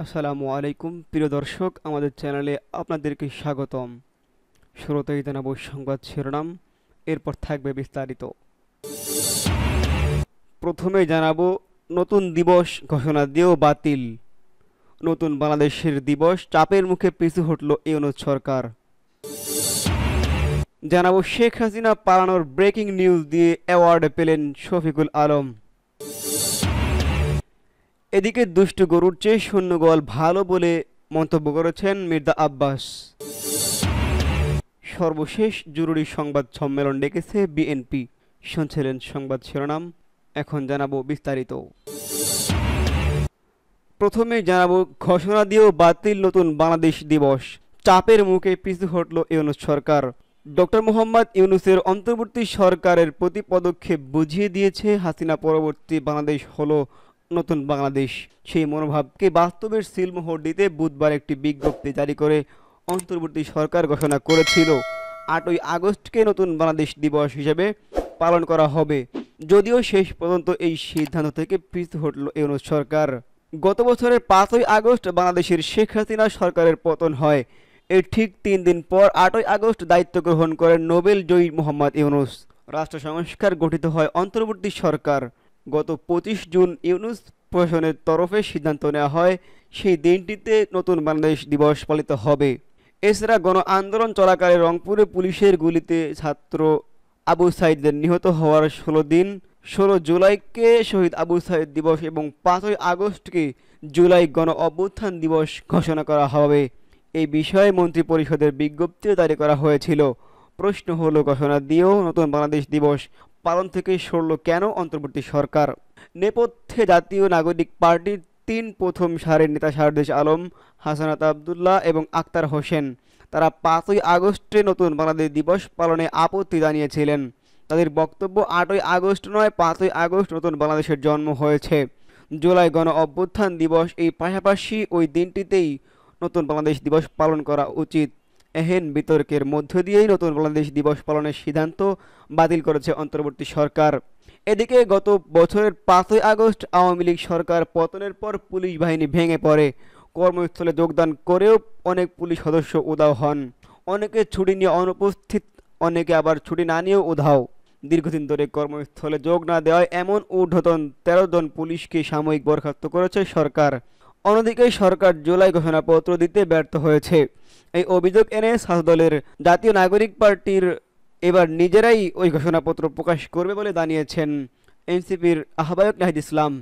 আসসালামু আলাইকুম প্রিয় দর্শক, আমাদের চ্যানেলে আপনাদেরকে স্বাগতম। শুরুতেই জানাবো সংবাদ শিরোনাম, এরপর থাকবে বিস্তারিত। প্রথমেই জানাবো নতুন দিবস ঘোষণা দিয়েও বাতিল। নতুন বাংলাদেশের দিবস চাপের মুখে পিছু হটল ইউনূস সরকার। জানাবো শেখ হাসিনা পালানোর ব্রেকিং নিউজ দিয়ে অ্যাওয়ার্ড পেলেন শফিকুল আলম। এদিকে দুষ্টু গরুর চেয়ে শূন্য গোয়াল ভালো বলে মন্তব্য করেছেন মির্জা আব্বাস। সর্বশেষ জরুরি সংবাদ সম্মেলন ডেকেছে বিএনপি। শুনছিলেন সংবাদ শিরোনাম, এখন জানাবো বিস্তারিত। প্রথমে জানাবো ঘোষণা দিয়েও বাতিল নতুন বাংলাদেশ দিবস, চাপের মুখে পিছু হটল ইউনূস সরকার। ডক্টর মোহাম্মদ ইউনূসের অন্তর্বর্তী সরকারের প্রতি পদক্ষেপ বুঝিয়ে দিয়েছে হাসিনা পরবর্তী বাংলাদেশ হলো নতুন বাংলাদেশ। সেই মনোভাবকে বাস্তবের সিলমোহর দিতে বুধবার একটি বিজ্ঞপ্তি জারি করে অন্তর্বর্তী সরকার ঘোষণা করেছিল 8ই আগস্টকে নতুন বাংলাদেশ দিবস হিসেবে পালন করা হবে। যদিও শেষ পর্যন্ত এই সিদ্ধান্ত থেকে পিছু হটল ইউনূস সরকার। গত বছরের 5ই আগস্ট বাংলাদেশের শেখ হাসিনা সরকারের পতন হয়। এর ঠিক 3 দিন পর 8ই আগস্ট দায়িত্ব গ্রহণ করেন নোবেল জয়ী মোহাম্মদ ইউনূস। রাষ্ট্র সংস্কার গঠিত হয় অন্তর্বর্তী সরকার। গত 25 জুন ইউনূস প্রশাসনের তরফে সিদ্ধান্ত নেওয়া হয় সেই দিনটিতে নতুন বাংলাদেশ দিবস পালিত হবে। এছাড়া গণ আন্দোলন চলাকালে রংপুরে পুলিশের গুলিতে ছাত্র আবু সাইদের নিহত হওয়ার 16 জুলাইকে শহীদ আবু সাইদ দিবস এবং 5ই আগস্টকে জুলাই গণ অভ্যুত্থান দিবস ঘোষণা করা হবে। এই বিষয়ে মন্ত্রিপরিষদের বিজ্ঞপ্তিও জারি করা হয়েছিল। প্রশ্ন হলো, ঘোষণা দিয়েও নতুন বাংলাদেশ দিবস পালন থেকে সরল কেন অন্তর্বর্তী সরকার? নেপথ্যে জাতীয় নাগরিক পার্টির 3 প্রথম সারির নেতা সারদেশ আলম, হাসনাত আবদুল্লাহ এবং আক্তার হোসেন। তারা 5ই আগস্টে নতুন বাংলাদেশ দিবস পালনে আপত্তি জানিয়েছিলেন। তাদের বক্তব্য, 8ই আগস্ট নয়, 5ই আগস্ট নতুন বাংলাদেশের জন্ম হয়েছে। জুলাই গণ অভ্যুত্থান দিবস এই পাশাপাশি ওই দিনটিতেই নতুন বাংলাদেশ দিবস পালন করা উচিত। এহেন বিতর্কের মধ্য দিয়েই নতুন বাংলাদেশ দিবস পালনের সিদ্ধান্ত বাতিল করেছে অন্তর্বর্তী সরকার। এদিকে গত বছরের 5ই আগস্ট আওয়ামী লীগ সরকার পতনের পর পুলিশ বাহিনী ভেঙে পড়ে। কর্মস্থলে যোগদান করেও অনেক পুলিশ সদস্য উধাও হন। অনেকে ছুটি নিয়ে অনুপস্থিত, অনেকে আবার ছুটি না নিয়েও উধাও। দীর্ঘদিন ধরে কর্মস্থলে যোগ না দেওয়ায় এমন ঊর্ধ্বতন 13 জন পুলিশকে সাময়িক বরখাস্ত করেছে সরকার। অন্যদিকে সরকার জুলাই ঘোষণাপত্র দিতে ব্যর্থ হয়েছে। এই অভিযোগ এনে ছাত্রদলের জাতীয় নাগরিক পার্টির এবার নিজেরাই ওই ঘোষণাপত্র প্রকাশ করবে বলে জানিয়েছেন এনসিপির আহ্বায়ক নাহিদ ইসলাম।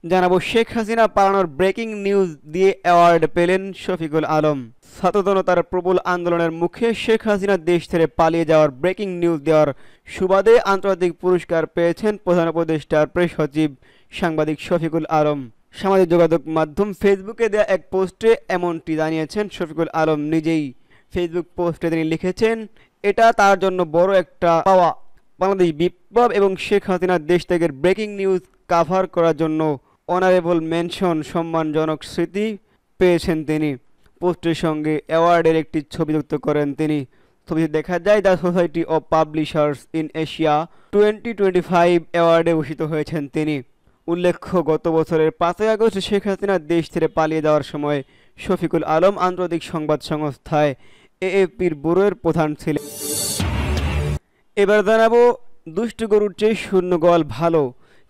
জানাবো শেখ হাসিনা পালানোর ব্রেকিং নিউজ দিয়ে অ্যাওয়ার্ড পেলেন শফিকুল আলম। ছাত্রজনতার প্রবল আন্দোলনের মুখে শেখ হাসিনা দেশ ছেড়ে পালিয়ে যাওয়ার ব্রেকিং নিউজ দেওয়ার সুবাদে আন্তর্জাতিক পুরস্কার পেয়েছেন প্রধান উপদেষ্টার প্রেস সচিব সাংবাদিক শফিকুল আলম। সামাজিক যোগাযোগ মাধ্যম ফেসবুকে দেয়া এক পোস্টে এমনটি জানিয়েছেন শফিকুল আলম নিজেই। ফেসবুক পোস্টে তিনি লিখেছেন, এটা তার জন্য বড় একটা পাওয়া। বাংলাদেশ বিপ্লব এবং শেখ হাসিনার দেশ ত্যাগের ব্রেকিং নিউজ কাভার করার জন্য অনারেবল মেনশন সম্মানজনক স্মৃতি পেয়েছেন তিনি। পোস্টের সঙ্গে অ্যাওয়ার্ডের একটি ছবি যুক্ত করেন তিনি। ছবিতে দেখা যায় the society of publishers in Asia 2025 অ্যাওয়ার্ডে ভূষিত হয়েছেন তিনি। উল্লেখ্য, গত বছরের 5ই আগস্ট শেখ হাসিনা দেশ ছেড়ে পালিয়ে যাওয়ার সময় শফিকুল আলম আন্তর্জাতিক সংবাদ সংস্থায় এএফপির ব্যুরোর প্রধান ছিলেন। এবার জানাবো দুষ্টু গরুর চেয়ে শূন্য গোয়াল ভালো,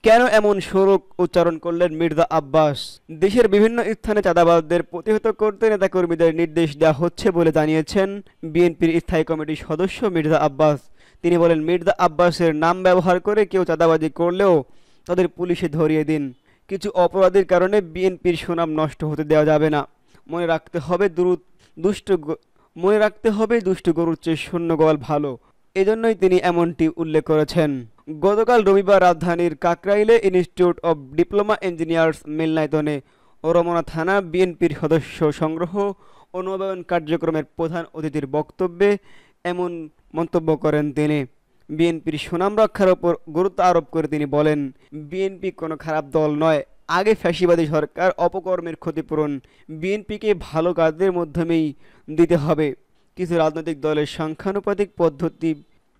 কেন এমন স্বরূপ উচ্চারণ করলেন মির্জা আব্বাস? দেশের বিভিন্ন স্থানে চাঁদাবাজদের প্রতিহত করতে নেতাকর্মীদের নির্দেশ দেওয়া হচ্ছে বলে জানিয়েছেন বিএনপির স্থায়ী কমিটির সদস্য মির্জা আব্বাস। তিনি বলেন, মির্জা আব্বাসের নাম ব্যবহার করে কেউ চাঁদাবাজি করলেও তাদের পুলিশে ধরিয়ে দিন। কিছু অপরাধীর কারণে বিএনপির সুনাম নষ্ট হতে দেওয়া যাবে না। মনে রাখতে হবে দুষ্টু গরুর চেয়ে শূন্য গোয়াল ভালো। এজন্যই তিনি এমনটি উল্লেখ করেছেন। গতকাল রবিবার রাজধানীর কাকরাইলে ইনস্টিটিউট অব ডিপ্লোমা ইঞ্জিনিয়ার্স মিলনায়তনে রমনা থানা বিএনপির সদস্য সংগ্রহ ও নবায়ন কার্যক্রমের প্রধান অতিথির বক্তব্যে এমন মন্তব্য করেন তিনি। বিএনপির সুনাম রক্ষার ওপর গুরুত্ব আরোপ করে তিনি বলেন, বিএনপি কোনো খারাপ দল নয়। আগে ফ্যাসিবাদী সরকার অপকর্মের ক্ষতিপূরণ বিএনপিকে ভালো কাজের মাধ্যমেই দিতে হবে। কিছু রাজনৈতিক দলের সংখ্যানুপাতিক পদ্ধতি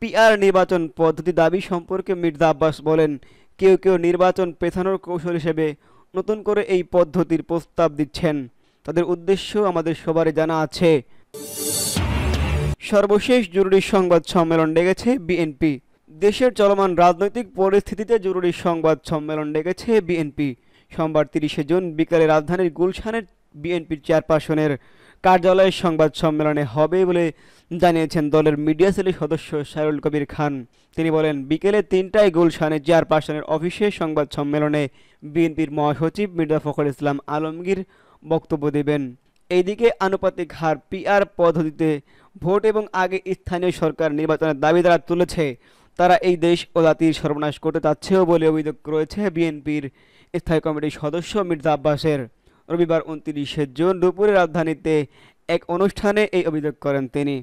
পিআর নির্বাচন পদ্ধতি দাবি সম্পর্কে মির্জা আব্বাস বলেন, কেউ কেউ নির্বাচন পেছানোর কৌশল হিসেবে নতুন করে এই পদ্ধতির প্রস্তাব দিচ্ছেন। তাদের উদ্দেশ্য আমাদের সবারই জানা আছে। সর্বশেষ জরুরি সংবাদ সম্মেলন ডেকেছে বিএনপি। দেশের চলমান রাজনৈতিক পরিস্থিতিতে জরুরি সংবাদ সম্মেলন ডেকেছে বিএনপি। সোমবার 30শে জুন বিকালে রাজধানীর গুলশানের বিএনপির চেয়ারপারসনের কার্যালয়ে সংবাদ সম্মেলনে হবে বলে জানিয়েছেন দলের মিডিয়া সেলের সদস্য সাইরুল কবির খান। তিনি বলেন, বিকেলে 3টায় গুলশানে চেয়ারপারসনের অফিসে সংবাদ সম্মেলনে বিএনপির মহাসচিব মির্জা ফখরুল ইসলাম আলমগীর বক্তব্য দেবেন। এইদিকে আনুপাতিক হার পিআর পদ্ধতিতে ভোট এবং আগে স্থানীয় সরকার নির্বাচনের দাবি তারা তুলেছে। তারা এই দেশ ও জাতির সর্বনাশ করতে চাচ্ছেও বলে অভিযোগ রয়েছে বিএনপির স্থায়ী কমিটির সদস্য মির্জা আব্বাসের। রবিবার 29শে জুন দুপুরে রাজধানীতে এক অনুষ্ঠানে এই অভিযোগ করেন তিনি।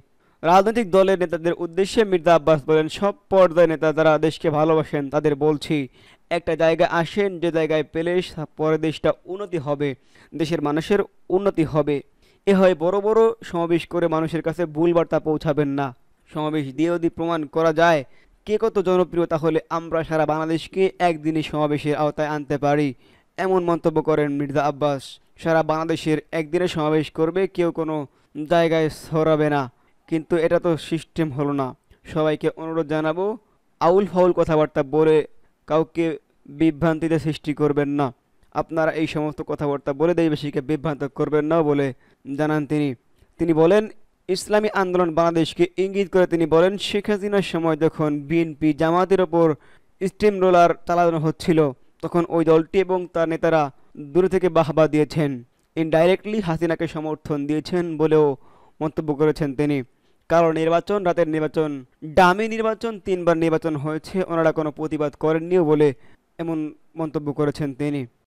রাজনৈতিক দলের নেতাদের উদ্দেশ্যে মির্জা আব্বাস বলেন, সব পর্যায়ের নেতা যারা দেশকে ভালোবাসেন তাদের বলছি, একটা জায়গায় আসেন যে জায়গায় পেলে পরে দেশটা উন্নতি হবে, দেশের মানুষের উন্নতি হবে। এ হয় বড় বড় সমাবেশ করে মানুষের কাছে ভুল বার্তা পৌঁছাবেন না। সমাবেশ দিয়ে যদি প্রমাণ করা যায় কে কত জনপ্রিয়, তাহলে আমরা সারা বাংলাদেশকে একদিনে সমাবেশের আওতায় আনতে পারি, এমন মন্তব্য করেন মির্জা আব্বাস। সারা বাংলাদেশের একদিনে সমাবেশ করবে, কেউ কোনো জায়গায় ছড়াবে না, কিন্তু এটা তো সিস্টেম হলো না। সবাইকে অনুরোধ জানাবো, আউল ফাউল কথাবার্তা বলে কাউকে বিভ্রান্তিতে সৃষ্টি করবেন না। আপনারা এই সমস্ত কথাবার্তা বলে দেশবাসীকে বিভ্রান্ত করবেন না বলে জানান তিনি। তিনি বলেন, ইসলামী আন্দোলন বাংলাদেশকে ইঙ্গিত করে তিনি বলেন, শেখ হাসিনার সময় যখন বিএনপি জামাতের ওপর স্টিম রোলার চালানো হচ্ছিল, তখন ওই দলটি এবং তার নেতারা দূরে থেকে বাহবা দিয়েছেন, ইনডাইরেক্টলি হাসিনাকে সমর্থন দিয়েছেন বলেও মন্তব্য করেছেন তিনি। কারণ নির্বাচন, রাতের নির্বাচন, ডামি নির্বাচন, 3বার নির্বাচন হয়েছে, ওনারা কোনো প্রতিবাদ করেননিও বলে এমন মন্তব্য করেছেন তিনি।